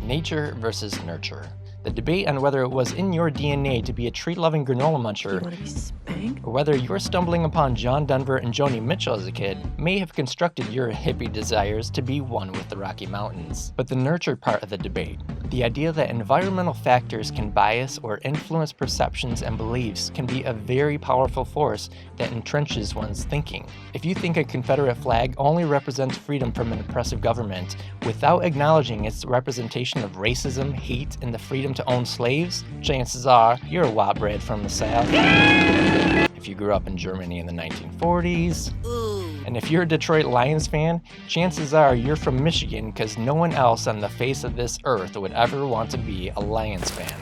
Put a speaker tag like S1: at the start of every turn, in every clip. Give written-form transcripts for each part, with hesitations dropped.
S1: Nature versus nurture. The debate on whether it was in your DNA to be a tree-loving granola muncher, or whether you were stumbling upon John Denver and Joni Mitchell as a kid, may have constructed your hippie desires to be one with the Rocky Mountains. But the nurture part of the debate, the idea that environmental factors can bias or influence perceptions and beliefs, can be a very powerful force that entrenches one's thinking. If you think a Confederate flag only represents freedom from an oppressive government, without acknowledging its representation of racism, hate, and the freedom to own slaves, chances are you're a white bread from the South. If you grew up in Germany in the 1940s, and if you're a Detroit Lions fan, chances are you're from Michigan because no one else on the face of this earth would ever want to be a Lions fan.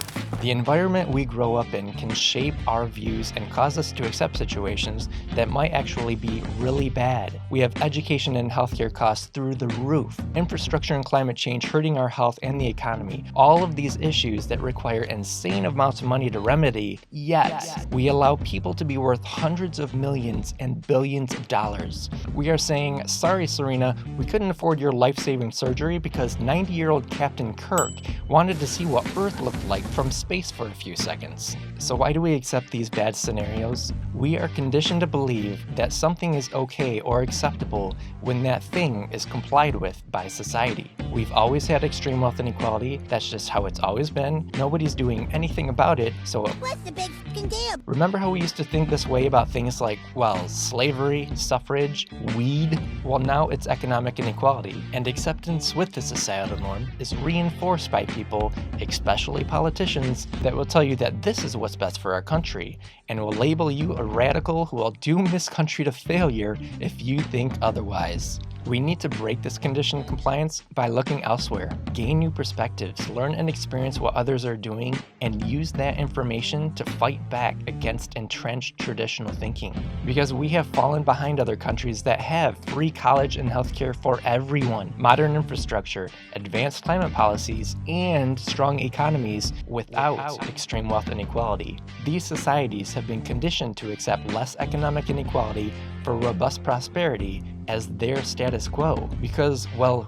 S1: The environment we grow up in can shape our views and cause us to accept situations that might actually be really bad. We have education and healthcare costs through the roof, infrastructure and climate change hurting our health and the economy, all of these issues that require insane amounts of money to remedy, yet we allow people to be worth hundreds of millions and billions of dollars. We are saying, sorry Serena, we couldn't afford your life-saving surgery because 90-year-old Captain Kirk wanted to see what Earth looked like from space for a few seconds. So why do we accept these bad scenarios? We are conditioned to believe that something is okay or acceptable when that thing is complied with by society. We've always had extreme wealth inequality, that's just how it's always been. Nobody's doing anything about it, so
S2: what's the big fucking deal?
S1: Remember how we used to think this way about things like, well, slavery, suffrage, weed? Well, now it's economic inequality, and acceptance with the societal norm is reinforced by people, especially politicians, that will tell you that this is what's best for our country, and will label you a radical who will doom this country to failure if you think otherwise. We need to break this conditioned compliance by looking elsewhere, gain new perspectives, learn and experience what others are doing, and use that information to fight back against entrenched traditional thinking. Because we have fallen behind other countries that have free college and healthcare for everyone, modern infrastructure, advanced climate policies, and strong economies without extreme wealth inequality. These societies have been conditioned to accept less economic inequality for robust prosperity as their status quo, because, well,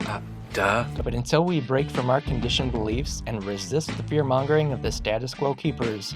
S1: duh. But until we break from our conditioned beliefs and resist the fear-mongering of the status quo keepers,